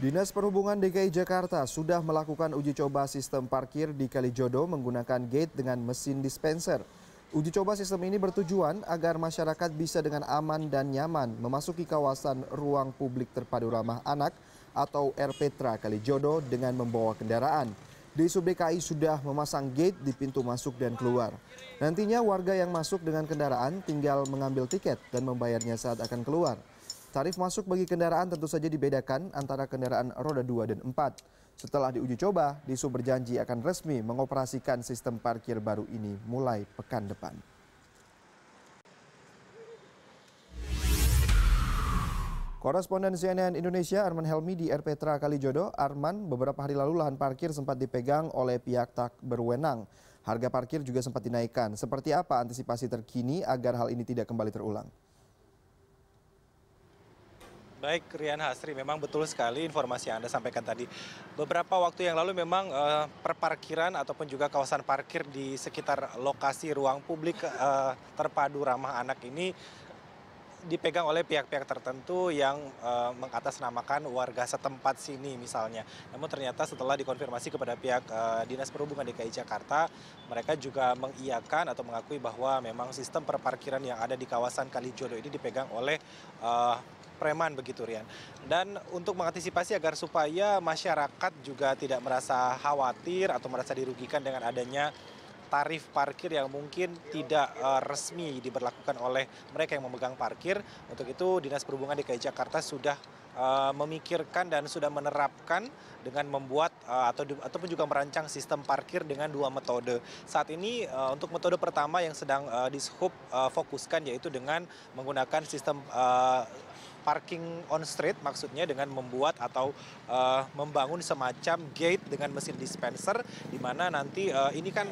Dinas Perhubungan DKI Jakarta sudah melakukan uji coba sistem parkir di Kalijodo menggunakan gate dengan mesin dispenser. Uji coba sistem ini bertujuan agar masyarakat bisa dengan aman dan nyaman memasuki kawasan ruang publik terpadu ramah anak atau RPTRA Kalijodo dengan membawa kendaraan. Disub DKI sudah memasang gate di pintu masuk dan keluar. Nantinya warga yang masuk dengan kendaraan tinggal mengambil tiket dan membayarnya saat akan keluar. Tarif masuk bagi kendaraan tentu saja dibedakan antara kendaraan roda 2 dan 4. Setelah diuji coba, Disub berjanji akan resmi mengoperasikan sistem parkir baru ini mulai pekan depan. Koresponden CNN Indonesia Arman Helmi di RPTRA Kalijodo. Arman, beberapa hari lalu lahan parkir sempat dipegang oleh pihak tak berwenang. Harga parkir juga sempat dinaikkan. Seperti apa antisipasi terkini agar hal ini tidak kembali terulang? Baik, Rian Hasri, memang betul sekali informasi yang Anda sampaikan tadi. Beberapa waktu yang lalu memang perparkiran ataupun juga kawasan parkir di sekitar lokasi ruang publik terpadu ramah anak ini dipegang oleh pihak-pihak tertentu yang mengatasnamakan warga setempat sini misalnya. Namun ternyata setelah dikonfirmasi kepada pihak Dinas Perhubungan DKI Jakarta, mereka juga mengiyakan atau mengakui bahwa memang sistem perparkiran yang ada di kawasan Kalijodo ini dipegang oleh preman begitu, Rian. Dan untuk mengantisipasi agar supaya masyarakat juga tidak merasa khawatir atau merasa dirugikan dengan adanya tarif parkir yang mungkin tidak resmi diberlakukan oleh mereka yang memegang parkir. Untuk itu Dinas Perhubungan DKI Jakarta sudah memikirkan dan sudah menerapkan dengan membuat ataupun juga merancang sistem parkir dengan dua metode. Saat ini untuk metode pertama yang sedang Dishub fokuskan yaitu dengan menggunakan sistem parking on street, maksudnya dengan membuat atau membangun semacam gate dengan mesin dispenser, di mana nanti ini kan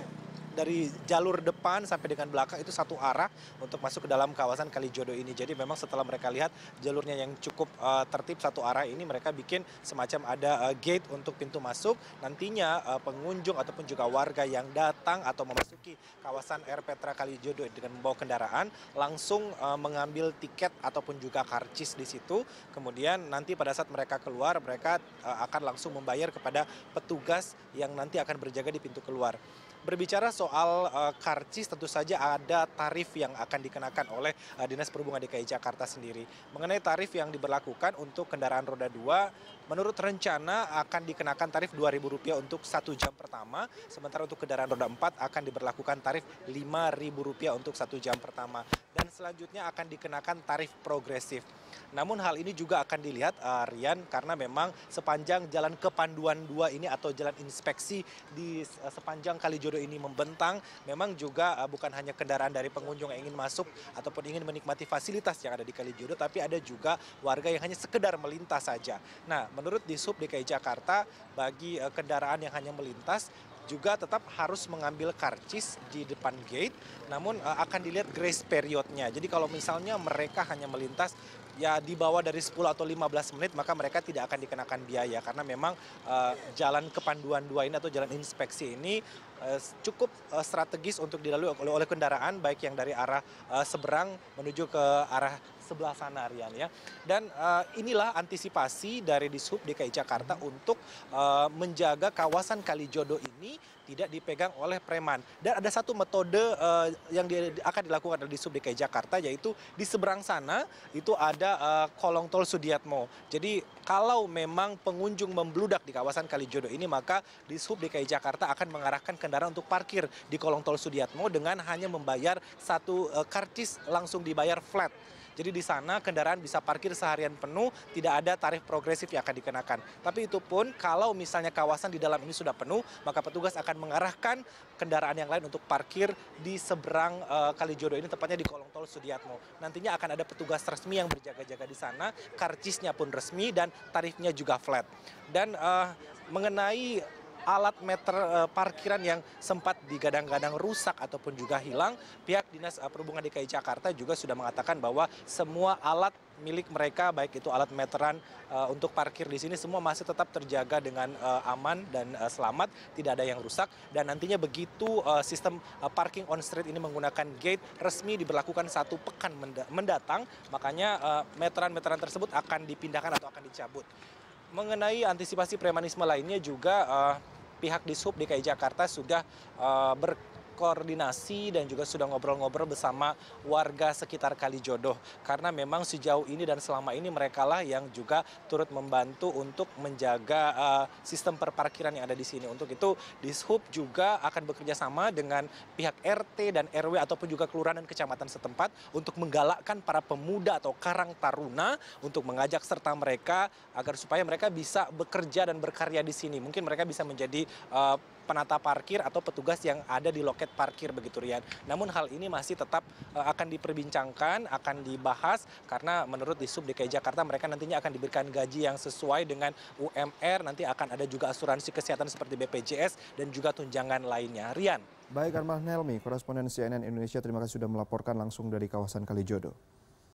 dari jalur depan sampai dengan belakang itu satu arah untuk masuk ke dalam kawasan Kalijodo ini. Jadi memang setelah mereka lihat jalurnya yang cukup tertib satu arah ini, mereka bikin semacam ada gate untuk pintu masuk. Nantinya pengunjung ataupun juga warga yang datang atau memasuki kawasan RPTRA Kalijodo dengan membawa kendaraan langsung mengambil tiket ataupun juga karcis di situ. Kemudian nanti pada saat mereka keluar, mereka akan langsung membayar kepada petugas yang nanti akan berjaga di pintu keluar. Berbicara soal karcis, tentu saja ada tarif yang akan dikenakan oleh Dinas Perhubungan DKI Jakarta sendiri. Mengenai tarif yang diberlakukan untuk kendaraan roda 2, menurut rencana akan dikenakan tarif Rp2.000 untuk 1 jam pertama, sementara untuk kendaraan roda 4 akan diberlakukan tarif Rp5.000 untuk 1 jam pertama. Dan selanjutnya akan dikenakan tarif progresif. Namun hal ini juga akan dilihat, Rian, karena memang sepanjang jalan kepanduan 2 ini atau jalan inspeksi di sepanjang Kalijodo ini membentang, memang juga bukan hanya kendaraan dari pengunjung yang ingin masuk ataupun ingin menikmati fasilitas yang ada di Kalijodo, tapi ada juga warga yang hanya sekedar melintas saja. Nah, menurut Disub DKI Jakarta, bagi kendaraan yang hanya melintas, juga tetap harus mengambil karcis di depan gate, namun akan dilihat grace periodnya. Jadi kalau misalnya mereka hanya melintas ya di bawah dari 10 atau 15 menit, maka mereka tidak akan dikenakan biaya. Karena memang jalan kepanduan 2 ini atau jalan inspeksi ini cukup strategis untuk dilalui oleh kendaraan, baik yang dari arah seberang menuju ke arah sebelah sana, Rian, ya. Dan inilah antisipasi dari Disub DKI Jakarta untuk menjaga kawasan Kalijodo ini tidak dipegang oleh preman. Dan ada satu metode yang akan dilakukan oleh Disub DKI Jakarta, yaitu di seberang sana itu ada kolong tol Sudiatmo. Jadi kalau memang pengunjung membludak di kawasan Kalijodo ini, maka Disub DKI Jakarta akan mengarahkan kendaraan untuk parkir di kolong tol Sudiatmo dengan hanya membayar satu karcis, langsung dibayar flat. Jadi di sana kendaraan bisa parkir seharian penuh, tidak ada tarif progresif yang akan dikenakan. Tapi itu pun kalau misalnya kawasan di dalam ini sudah penuh, maka petugas akan mengarahkan kendaraan yang lain untuk parkir di seberang Kalijodo ini, tepatnya di kolong tol Sudiatmo. Nantinya akan ada petugas resmi yang berjaga-jaga di sana, karcisnya pun resmi dan tarifnya juga flat. Dan mengenai alat meter parkiran yang sempat digadang-gadang rusak ataupun juga hilang, pihak Dinas Perhubungan DKI Jakarta juga sudah mengatakan bahwa semua alat milik mereka, baik itu alat meteran untuk parkir di sini, semua masih tetap terjaga dengan aman dan selamat, tidak ada yang rusak. Dan nantinya begitu sistem parking on street ini menggunakan gate resmi diberlakukan 1 pekan mendatang, makanya meteran-meteran tersebut akan dipindahkan atau akan dicabut. Mengenai antisipasi premanisme lainnya juga pihak Dishub DKI Jakarta sudah berkoordinasi dan juga sudah ngobrol-ngobrol bersama warga sekitar Kalijodo. Karena memang sejauh ini dan selama ini merekalah yang juga turut membantu untuk menjaga sistem perparkiran yang ada di sini. Untuk itu Dishub juga akan bekerja sama dengan pihak RT dan RW ataupun juga kelurahan dan kecamatan setempat untuk menggalakkan para pemuda atau karang taruna untuk mengajak serta mereka agar supaya mereka bisa bekerja dan berkarya di sini. Mungkin mereka bisa menjadi penata parkir atau petugas yang ada di loket parkir begitu, Rian. Namun hal ini masih tetap akan diperbincangkan, akan dibahas karena menurut Dishub DKI Jakarta mereka nantinya akan diberikan gaji yang sesuai dengan UMR, nanti akan ada juga asuransi kesehatan seperti BPJS dan juga tunjangan lainnya. Rian. Baik, Arman Helmi, koresponden CNN Indonesia, terima kasih sudah melaporkan langsung dari kawasan Kalijodo.